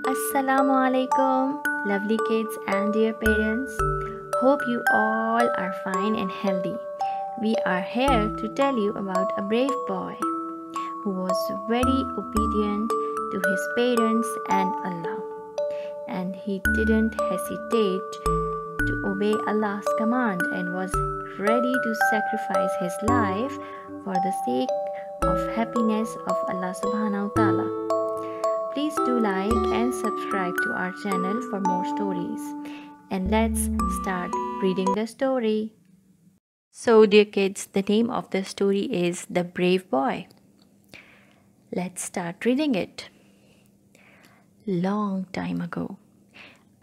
Assalamu alaikum, lovely kids and dear parents. Hope you all are fine and healthy. We are here to tell you about a brave boy who was very obedient to his parents and Allah. And he didn't hesitate to obey Allah's command and was ready to sacrifice his life for the sake of happiness of Allah SWT. Please do like and subscribe to our channel for more stories. And let's start reading the story. So dear kids, the name of the story is The Brave Boy. Let's start reading it. Long time ago,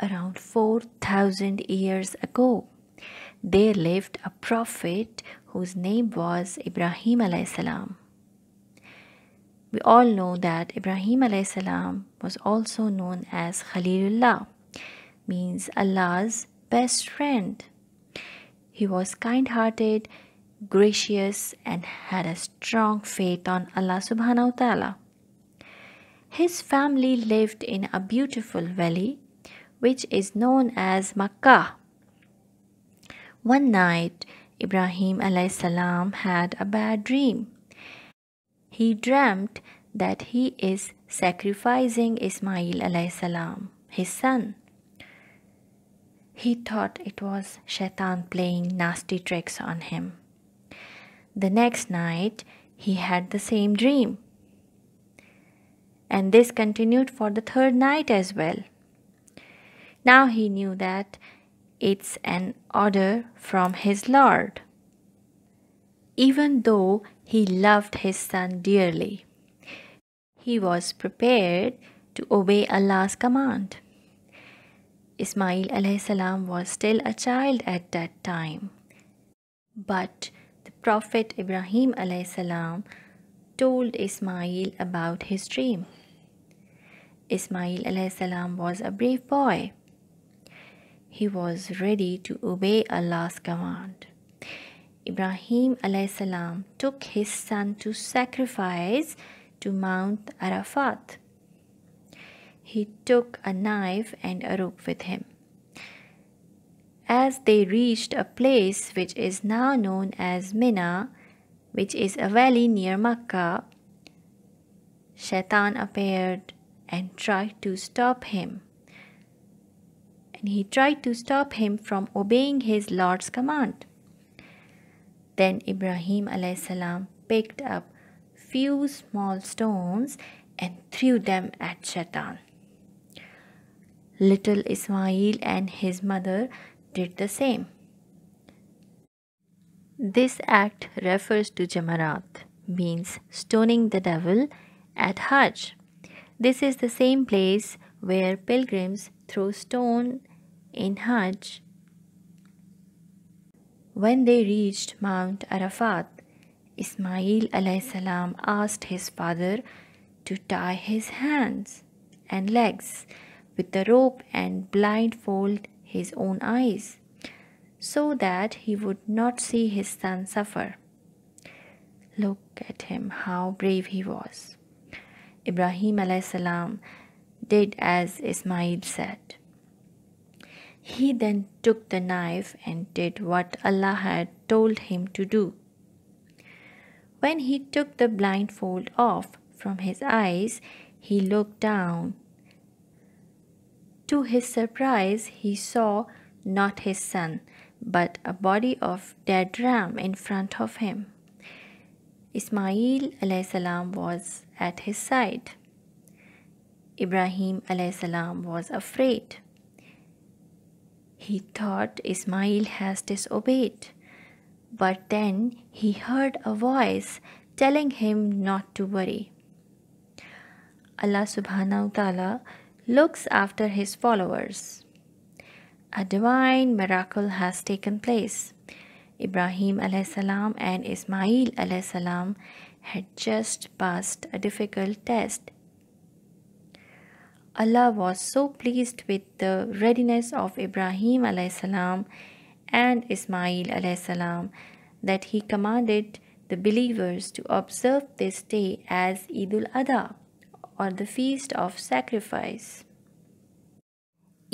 around 4,000 years ago, there lived a prophet whose name was Ibrahim A.S. We all know that Ibrahim A.S. was also known as Khalilullah, means Allah's best friend. He was kind-hearted, gracious, and had a strong faith on Allah SWT. His family lived in a beautiful valley, which is known as Makkah. One night, Ibrahim A.S. had a bad dream. He dreamt that he is sacrificing Ismaeel A.S, his son. He thought it was Shaitan playing nasty tricks on him. The next night, he had the same dream. And this continued for the third night as well. Now he knew that it's an order from his Lord. Even though he loved his son dearly, he was prepared to obey Allah's command. Ismaeel A.S. was still a child at that time. But the Prophet Ibrahim A.S. told Ismaeel about his dream. Ismaeel A.S. was a brave boy. He was ready to obey Allah's command. Ibrahim A.S. took his son to sacrifice to Mount Arafat. He took a knife and a rope with him. As they reached a place which is now known as Mina, which is a valley near Makkah, Shaitan appeared and tried to stop him. And he tried to stop him from obeying his Lord's command. Then Ibrahim A.S. picked up few small stones and threw them at Shaitan. Little Ismaeel and his mother did the same. This act refers to Jamarat, means stoning the devil at Hajj. This is the same place where pilgrims throw stone in Hajj. When they reached Mount Arafat, Ismaeel A.S. asked his father to tie his hands and legs with the rope and blindfold his own eyes, so that he would not see his son suffer. Look at him, how brave he was. Ibrahim A.S. did as Ismaeel said. He then took the knife and did what Allah had told him to do. When he took the blindfold off from his eyes, he looked down. To his surprise, he saw not his son, but a body of dead ram in front of him. Ismaeel A.S. was at his side. Ibrahim A.S. was afraid. He thought Ismaeel has disobeyed, but then he heard a voice telling him not to worry. Allah SWT looks after his followers. A divine miracle has taken place. Ibrahim A.S. and Ismaeel A.S. had just passed a difficult test. Allah was so pleased with the readiness of Ibrahim A.S. and Ismaeel A.S. that he commanded the believers to observe this day as Eid al-Adha, or the feast of sacrifice.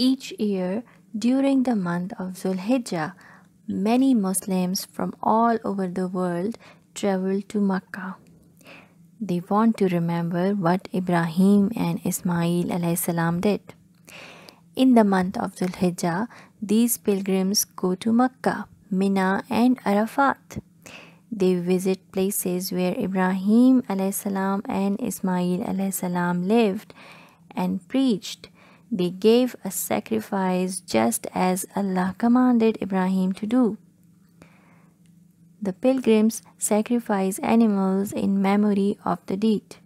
Each year during the month of Zulhijjah, many Muslims from all over the world travel to Mecca. They want to remember what Ibrahim and Ismaeel A.S did. In the month of Zulhijjah, these pilgrims go to Mecca, Mina and Arafat. They visit places where Ibrahim A.S and Ismaeel A.S lived and preached. They gave a sacrifice just as Allah commanded Ibrahim to do. The pilgrims sacrifice animals in memory of the deed.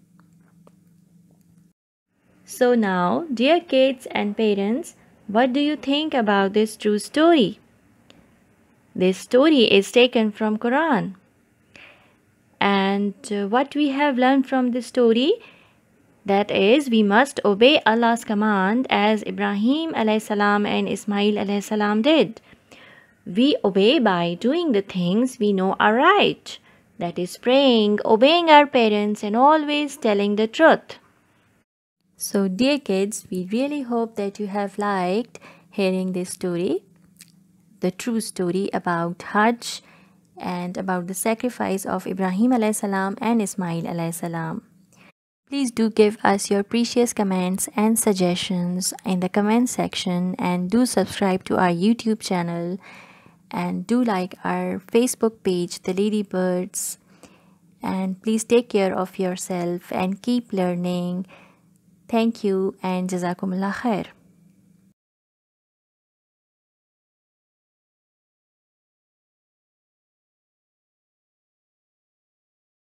So now, dear kids and parents, what do you think about this true story? This story is taken from Quran. And what we have learned from this story, that is, we must obey Allah's command as Ibrahim A.S. and Ismaeel A.S. did. We obey by doing the things we know are right. That is praying, obeying our parents and always telling the truth. So dear kids, we really hope that you have liked hearing this story, the true story about Hajj and about the sacrifice of Ibrahim A.S. and Ismaeel A.S. Please do give us your precious comments and suggestions in the comment section, and do subscribe to our YouTube channel, and do like our Facebook page, the Ladybirds. And please take care of yourself and keep learning. Thank you and Jazakumullah khair.